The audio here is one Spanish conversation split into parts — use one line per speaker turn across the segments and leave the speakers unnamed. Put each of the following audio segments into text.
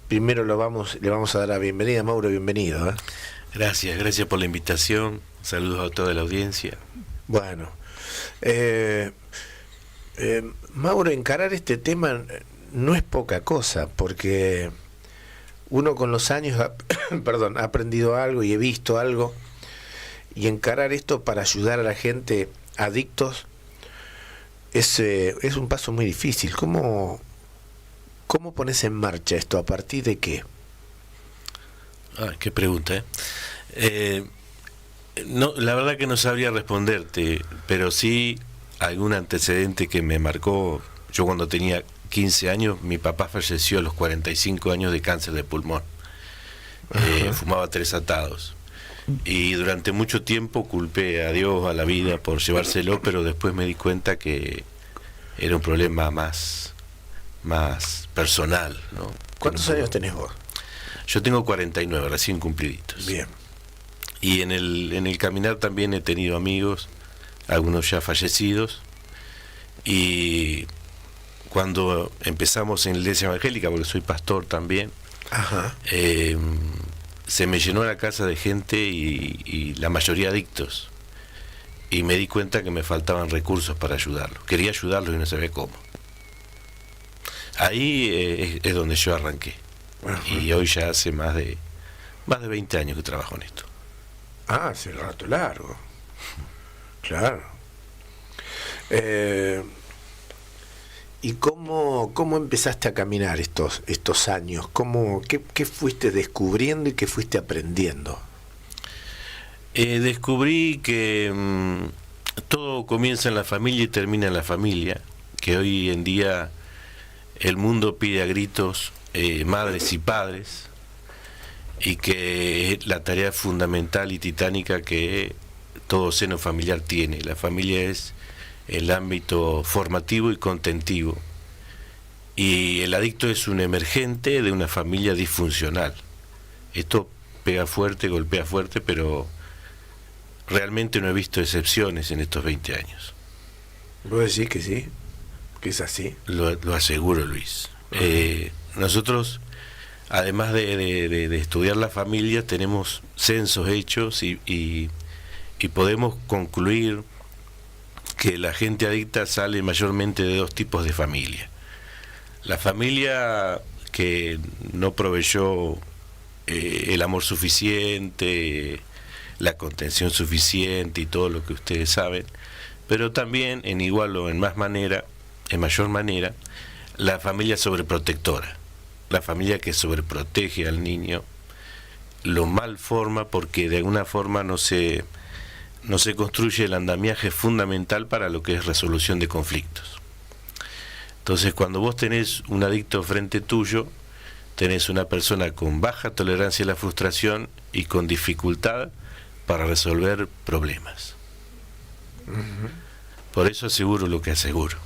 primero le vamos a dar la bienvenida. Mauro, bienvenido.
Gracias por la invitación. Saludos a toda la audiencia.
Bueno, Mauro, encarar este tema no es poca cosa, porque uno con los años ha aprendido algo y he visto algo, y encarar esto para ayudar a la gente adictos es un paso muy difícil. ¿Cómo pones en marcha esto? ¿A partir de qué?
Qué pregunta, No, la verdad que no sabría responderte, pero sí algún antecedente que me marcó. Yo cuando tenía 15 años, mi papá falleció a los 45 años de cáncer de pulmón. Fumaba 3 atados. Y durante mucho tiempo culpé a Dios, a la vida, por llevárselo, pero después me di cuenta que era un problema más personal, ¿no?
¿Cuántos años tenés vos?
Yo tengo 49, recién cumpliditos.
Bien.
Y en el caminar también he tenido amigos, algunos ya fallecidos, y cuando empezamos en la iglesia evangélica, porque soy pastor también, se me llenó la casa de gente y la mayoría adictos, y me di cuenta que me faltaban recursos para ayudarlos. Quería ayudarlos y no sabía cómo. Ahí es donde yo arranqué. Y hoy ya hace más de 20 años que trabajo en esto.
Hace rato largo. Claro. ¿Y cómo empezaste a caminar estos años? ¿Qué fuiste descubriendo y qué fuiste aprendiendo?
Descubrí que todo comienza en la familia y termina en la familia, que hoy en día el mundo pide a gritos madres y padres, y que es la tarea fundamental y titánica que todo seno familiar tiene. La familia es el ámbito formativo y contentivo, y el adicto es un emergente de una familia disfuncional. Esto pega fuerte, golpea fuerte, pero realmente no he visto excepciones en estos 20 años.
¿Vos decís que sí? ¿Que es así?
Lo aseguro, Luis. Nosotros, además de estudiar la familia, tenemos censos hechos y podemos concluir que la gente adicta sale mayormente de 2 tipos de familia. La familia que no proveyó el amor suficiente, la contención suficiente y todo lo que ustedes saben, pero también en igual o en mayor manera, la familia sobreprotectora, la familia que sobreprotege al niño, lo malforma porque de alguna forma no se construye el andamiaje fundamental para lo que es resolución de conflictos. Entonces, cuando vos tenés un adicto frente tuyo, tenés una persona con baja tolerancia a la frustración y con dificultad para resolver problemas. Por eso aseguro lo que aseguro.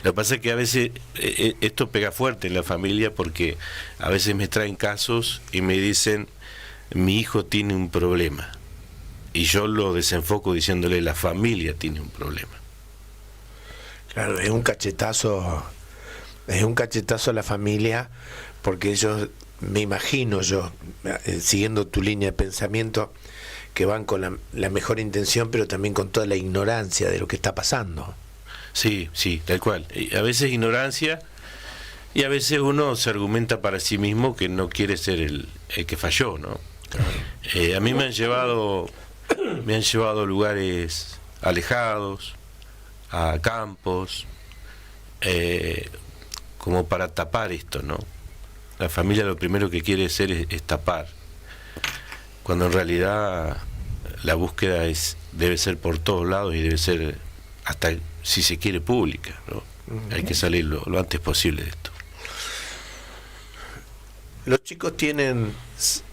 Lo que pasa es que a veces esto pega fuerte en la familia, porque a veces me traen casos y me dicen: mi hijo tiene un problema, y yo lo desenfoco diciéndole: la familia tiene un problema.
Claro, es un cachetazo a la familia, porque ellos, me imagino yo, siguiendo tu línea de pensamiento, que van con la mejor intención, pero también con toda la ignorancia de lo que está pasando.
Sí, tal cual. A veces ignorancia, y a veces uno se argumenta para sí mismo que no quiere ser el que falló, ¿no? Claro. A mí me han llevado a lugares alejados, a campos, como para tapar esto, ¿no? La familia lo primero que quiere hacer es tapar, cuando en realidad la búsqueda debe ser por todos lados, y debe ser, hasta si se quiere, pública, ¿no? Hay que salir lo antes posible de esto.
Los chicos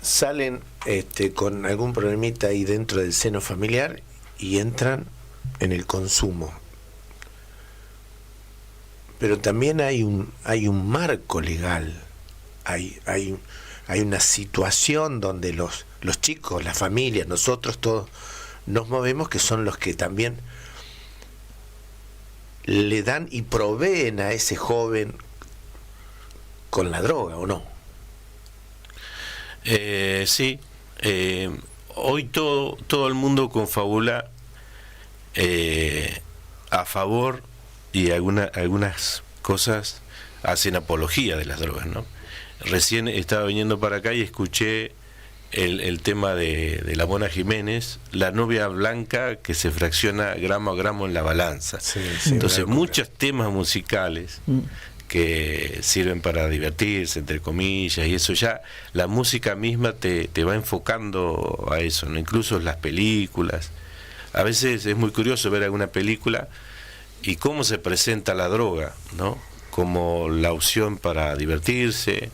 salen con algún problemita ahí dentro del seno familiar y entran en el consumo. Pero también hay un marco legal, hay una situación donde los chicos, las familias, nosotros todos nos movemos, que son los que también le dan y proveen a ese joven con la droga, ¿o no?
Sí, hoy todo el mundo confabula a favor, y algunas cosas hacen apología de las drogas, ¿no? Recién estaba viniendo para acá y escuché el tema de la Mona Jiménez, la novia blanca que se fracciona gramo a gramo en la balanza.
Sí,
entonces muchos temas musicales que sirven para divertirse, entre comillas, y eso ya, la música misma te va enfocando a eso, ¿no? Incluso las películas. A veces es muy curioso ver alguna película y cómo se presenta la droga, ¿no? Como la opción para divertirse,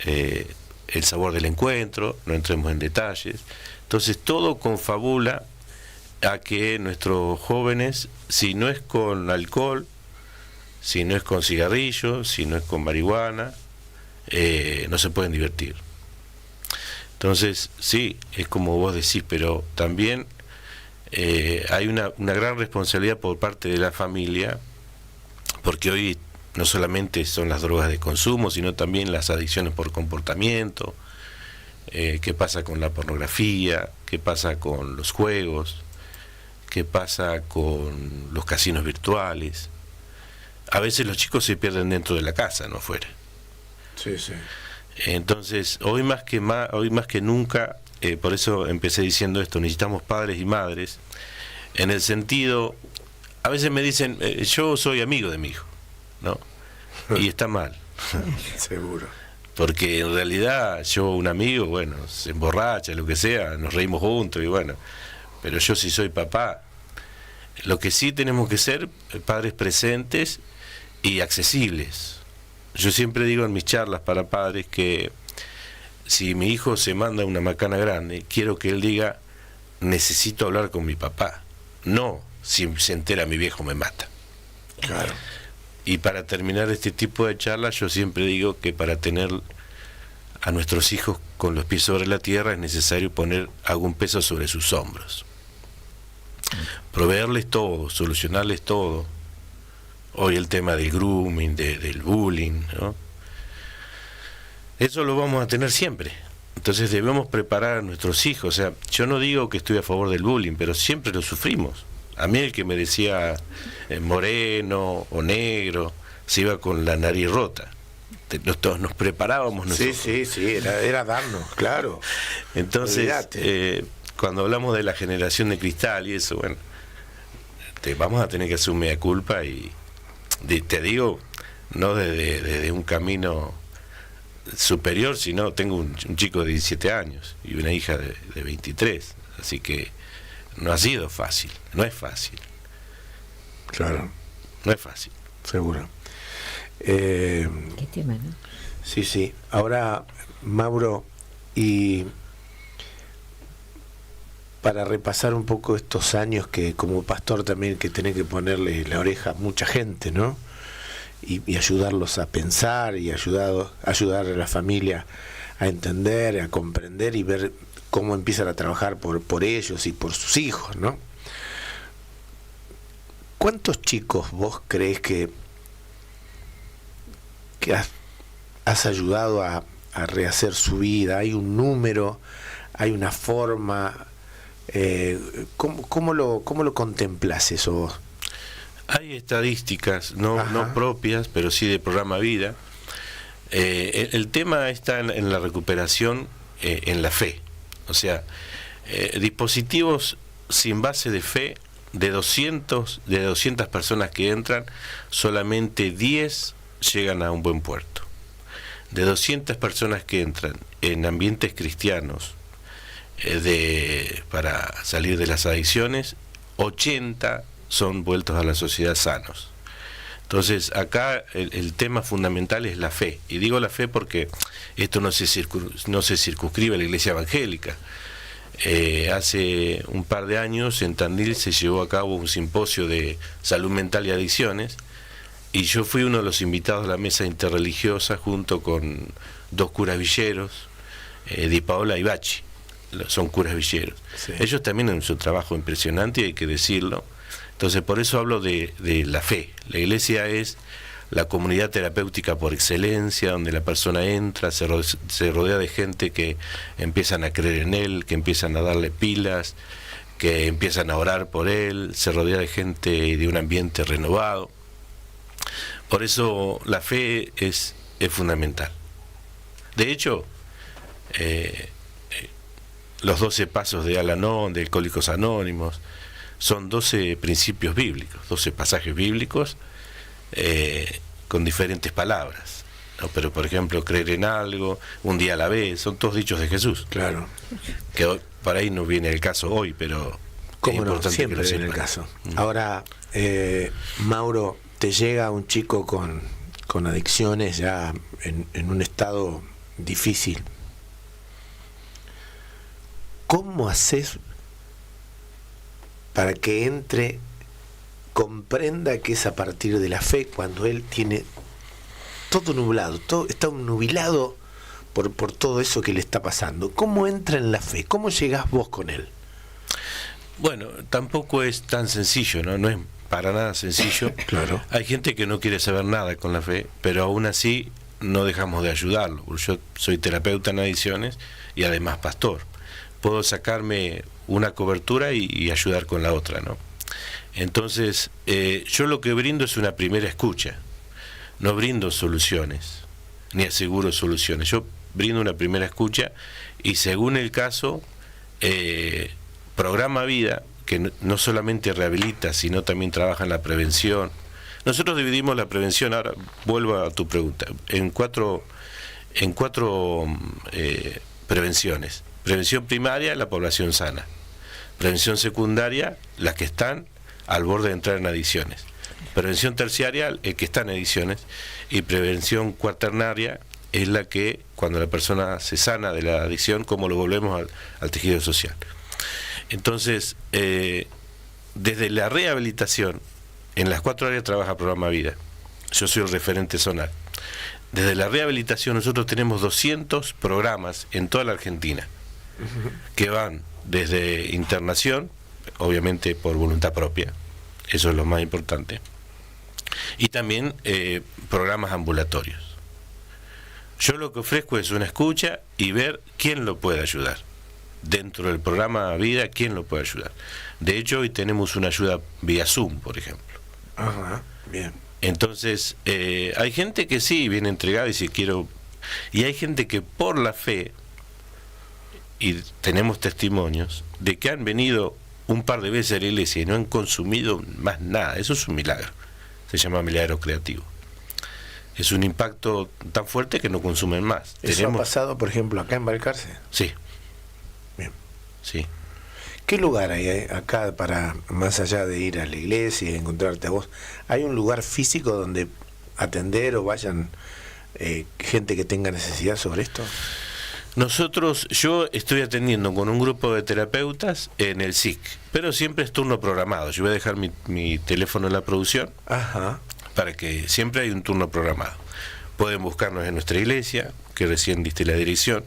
el sabor del encuentro, no entremos en detalles. Entonces todo confabula a que nuestros jóvenes, si no es con alcohol, si no es con cigarrillos, si no es con marihuana, no se pueden divertir. Entonces, sí, es como vos decís, pero también hay una gran responsabilidad por parte de la familia, porque hoy no solamente son las drogas de consumo, sino también las adicciones por comportamiento, qué pasa con la pornografía, qué pasa con los juegos, qué pasa con los casinos virtuales. A veces los chicos se pierden dentro de la casa, no afuera.
Sí, sí.
Entonces, hoy más que nunca, por eso empecé diciendo esto, necesitamos padres y madres, en el sentido, a veces me dicen, yo soy amigo de mi hijo, ¿no? Y está mal.
Seguro.
Porque en realidad yo, un amigo, bueno, se emborracha, lo que sea, nos reímos juntos y bueno, pero yo sí soy papá. Lo que sí tenemos que ser padres presentes y accesibles. Yo siempre digo en mis charlas para padres que si mi hijo se manda una macana grande, quiero que él diga, necesito hablar con mi papá. No, si se entera mi viejo me mata.
Claro.
Y para terminar este tipo de charlas, yo siempre digo que para tener a nuestros hijos con los pies sobre la tierra es necesario poner algún peso sobre sus hombros. Proveerles todo, solucionarles todo. Hoy el tema del grooming, del bullying, ¿no? Eso lo vamos a tener siempre. Entonces debemos preparar a nuestros hijos. O sea, yo no digo que estoy a favor del bullying, pero siempre lo sufrimos. A mí el que me decía moreno o negro se iba con la nariz rota. Nos preparábamos nosotros.
Sí, era darnos, claro.
Entonces, cuando hablamos de la generación de cristal y eso, bueno, vamos a tener que hacer un mea culpa y te digo, no desde un camino superior, sino tengo un chico de 17 años y una hija de 23, así que no ha sido fácil, no es fácil.
Claro.
No es fácil.
Seguro.
Qué tema, ¿no?
Sí. Ahora, Mauro, y para repasar un poco estos años que como pastor también que tenés que ponerle la oreja a mucha gente, ¿no? Y ayudarlos a pensar y ayudar a la familia a entender, a comprender y ver cómo empiezan a trabajar por ellos y por sus hijos, ¿no? ¿Cuántos chicos vos crees que has ayudado a rehacer su vida? ¿Hay un número? ¿Hay una forma? ¿Cómo lo contemplas eso vos?
Hay estadísticas, no propias, pero sí de programa Vida. El tema está en la recuperación, en la fe. O sea, dispositivos sin base de fe, de 200 personas que entran, solamente 10 llegan a un buen puerto. De 200 personas que entran en ambientes cristianos para salir de las adicciones, 80 son vueltos a la sociedad sanos. Entonces acá el tema fundamental es la fe, y digo la fe porque esto no se circunscribe a la iglesia evangélica. Hace un par de años en Tandil se llevó a cabo un simposio de salud mental y adicciones, y yo fui uno de los invitados a la mesa interreligiosa junto con dos curas villeros, Di Paola y Bachi, son curas villeros. Sí. Ellos también han hecho un trabajo impresionante y hay que decirlo. Entonces por eso hablo de la fe. La iglesia es la comunidad terapéutica por excelencia, donde la persona entra, se rodea de gente que empiezan a creer en él, que empiezan a darle pilas, que empiezan a orar por él, se rodea de gente de un ambiente renovado. Por eso la fe es fundamental. De hecho, los 12 pasos de Al-Anon, de Alcohólicos Anónimos, son 12 principios bíblicos, 12 pasajes bíblicos con diferentes palabras, ¿no? Pero, por ejemplo, creer en algo, un día a la vez, son todos dichos de Jesús.
Claro.
Que hoy, para ahí no viene el caso hoy, pero
¿cómo no? Siempre viene el caso. Ahora, Mauro, te llega un chico con adicciones ya en un estado difícil. ¿Cómo haces para que entre, comprenda que es a partir de la fe, cuando él tiene todo nublado, todo está nubilado por todo eso que le está pasando? ¿Cómo entra en la fe? ¿Cómo llegás vos con él?
Bueno, tampoco es tan sencillo, ¿no? No es para nada sencillo.
Claro.
Hay gente que no quiere saber nada con la fe, pero aún así no dejamos de ayudarlo. Yo soy terapeuta en adicciones y además pastor. Puedo sacarme una cobertura y ayudar con la otra, ¿no? Entonces, yo lo que brindo es una primera escucha. No brindo soluciones, ni aseguro soluciones. Yo brindo una primera escucha y, según el caso, programa vida, que no solamente rehabilita, sino también trabaja en la prevención. Nosotros dividimos la prevención, ahora vuelvo a tu pregunta, en cuatro prevenciones. Prevención primaria, la población sana. Prevención secundaria, las que están al borde de entrar en adicciones. Prevención terciaria, el que está en adicciones. Y prevención cuaternaria es la que, cuando la persona se sana de la adicción, cómo lo volvemos al tejido social. Entonces, desde la rehabilitación, en las 4 áreas trabaja Programa Vida. Yo soy el referente zonal. Desde la rehabilitación nosotros tenemos 200 programas en toda la Argentina, que van desde internación, obviamente por voluntad propia, eso es lo más importante, y también programas ambulatorios. Yo lo que ofrezco es una escucha y ver quién lo puede ayudar. Dentro del programa Vida, quién lo puede ayudar. De hecho, hoy tenemos una ayuda vía Zoom, por ejemplo.
Ajá, bien.
Entonces, hay gente que sí viene entregada y dice quiero, y hay gente que por la fe, y tenemos testimonios de que han venido un par de veces a la iglesia y no han consumido más nada. Eso es un milagro. Se llama milagro creativo. Es un impacto tan fuerte que no consumen más.
¿Eso ha pasado, por ejemplo, acá en Balcarce?
Sí.
Bien.
Sí.
¿Qué lugar hay acá para, más allá de ir a la iglesia y encontrarte a vos, hay un lugar físico donde atender o vayan gente que tenga necesidad sobre esto?
Yo estoy atendiendo con un grupo de terapeutas en el SIC, pero siempre es turno programado. Yo voy a dejar mi teléfono en la producción.
Ajá.
Para que siempre hay un turno programado. Pueden buscarnos en nuestra iglesia, que recién diste la dirección.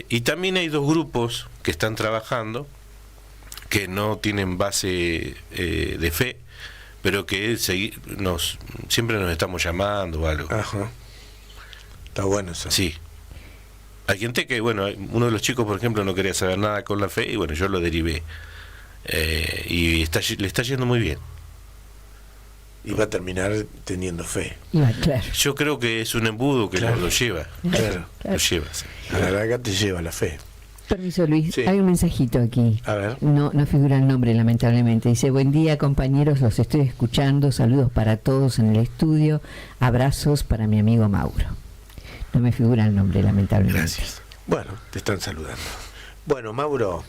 Y también hay 2 grupos que están trabajando, que no tienen base de fe, pero que siempre nos estamos llamando o algo.
Ajá. Está bueno eso.
Sí. Hay gente que, bueno, uno de los chicos, por ejemplo, no quería saber nada con la fe, y bueno, yo lo derivé. Y le está yendo muy bien.
Y va a terminar teniendo fe.
Claro.
Yo creo que es un embudo que lo lleva.
Claro.
Lo lleva, sí.
A la larga te lleva la fe.
Permiso, Luis,
Sí.
hay un mensajito aquí.
A ver.
No figura el nombre, lamentablemente. Dice: buen día, compañeros, los estoy escuchando. Saludos para todos en el estudio. Abrazos para mi amigo Mauro. No me figura el nombre, lamentablemente.
Gracias.
Bueno, te están saludando. Bueno, Mauro,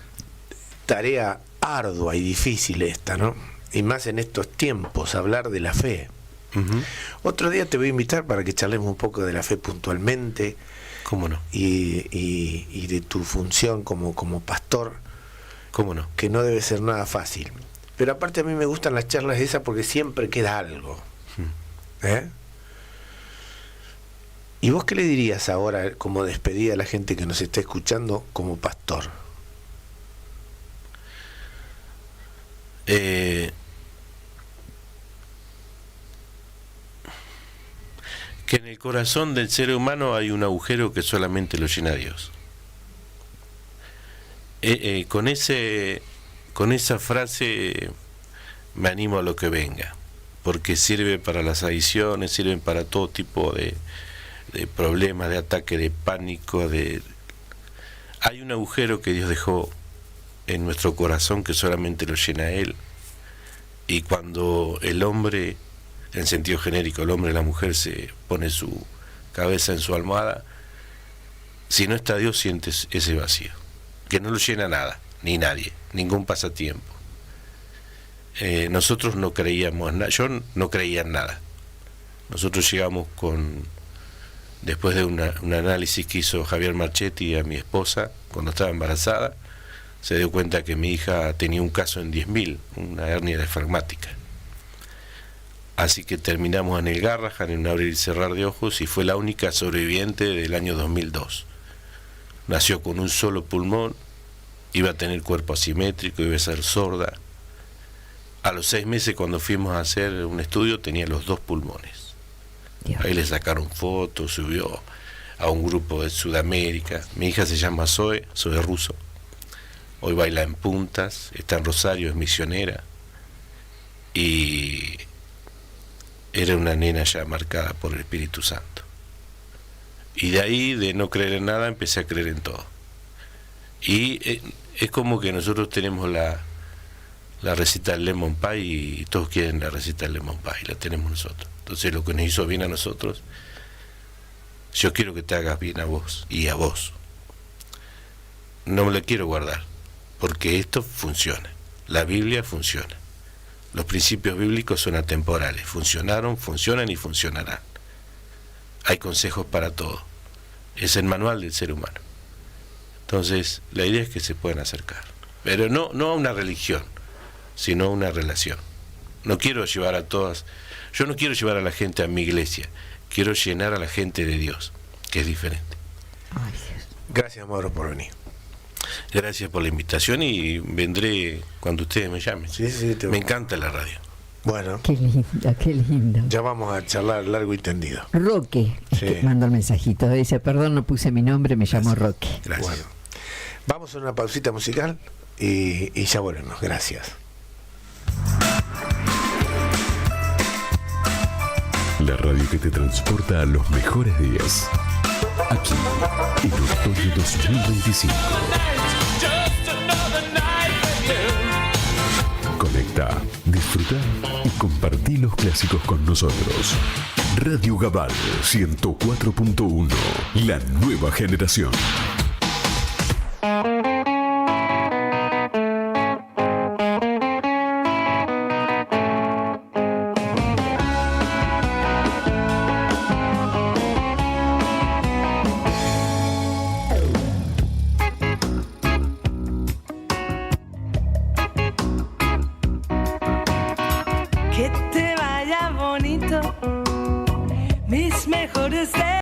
tarea ardua y difícil esta, ¿no? Y más en estos tiempos, hablar de la fe.
Uh-huh.
Otro día te voy a invitar para que charlemos un poco de la fe puntualmente.
¿Cómo no?
Y de tu función como pastor,
¿Cómo no?
que no debe ser nada fácil. Pero aparte a mí me gustan las charlas esas porque siempre queda algo. ¿Eh? ¿Y vos qué le dirías ahora como despedida a la gente que nos está escuchando como pastor?
que en el corazón del ser humano hay un agujero que solamente lo llena Dios. Con esa frase me animo a lo que venga, porque sirve para las adicciones, sirven para todo tipo de problemas, de ataque, de pánico. Hay un agujero que Dios dejó en nuestro corazón que solamente lo llena Él, y cuando el hombre, en sentido genérico, el hombre y la mujer se pone su cabeza en su almohada, si no está Dios sientes ese vacío, que no lo llena nada, ni nadie, ningún pasatiempo. Nosotros no creíamos nada, yo no creía en nada. Nosotros llegamos después de un análisis que hizo Javier Marchetti a mi esposa cuando estaba embarazada, se dio cuenta que mi hija tenía un caso en 10.000, una hernia diafragmática. Así que terminamos en el Garrahan, en un abrir y cerrar de ojos, y fue la única sobreviviente del año 2002. Nació con un solo pulmón, iba a tener cuerpo asimétrico, iba a ser sorda. A los 6 meses, cuando fuimos a hacer un estudio, tenía los 2 pulmones. Dios. Ahí le sacaron fotos, subió a un grupo de Sudamérica. Mi hija se llama Zoe ruso. Hoy baila en Puntas, está en Rosario, es misionera. Y era una nena ya marcada por el Espíritu Santo. Y de ahí, de no creer en nada, empecé a creer en todo. Y es como que nosotros tenemos la receta del Lemon Pie, y todos quieren la receta del Lemon Pie, y la tenemos nosotros. Entonces, lo que nos hizo bien a nosotros, yo quiero que te hagas bien a vos y a vos. No me la quiero guardar, porque esto funciona. La Biblia funciona. Los principios bíblicos son atemporales. Funcionaron, funcionan y funcionarán. Hay consejos para todo. Es el manual del ser humano. Entonces, la idea es que se puedan acercar. Pero no a una religión, sino a una relación. No quiero llevar a todas... Yo no quiero llevar a la gente a mi iglesia. Quiero llenar a la gente de Dios, que es diferente.
Gracias, Mauro, por venir.
Gracias por la invitación, y vendré cuando ustedes me llamen.
Sí,
me encanta la radio.
Bueno,
qué lindo.
Ya vamos a charlar largo y tendido.
Roque mandó el mensajito, dice: perdón, no puse mi nombre, me llamo Roque.
Gracias.
Bueno, vamos a una pausita musical y ya volvemos. Gracias.
La radio que te transporta a los mejores días. Aquí, en otoño 2025. Conecta, disfruta y compartí los clásicos con nosotros. Radio Gabal 104.1, la nueva generación.
Que te vaya bonito, mis mejores deseos.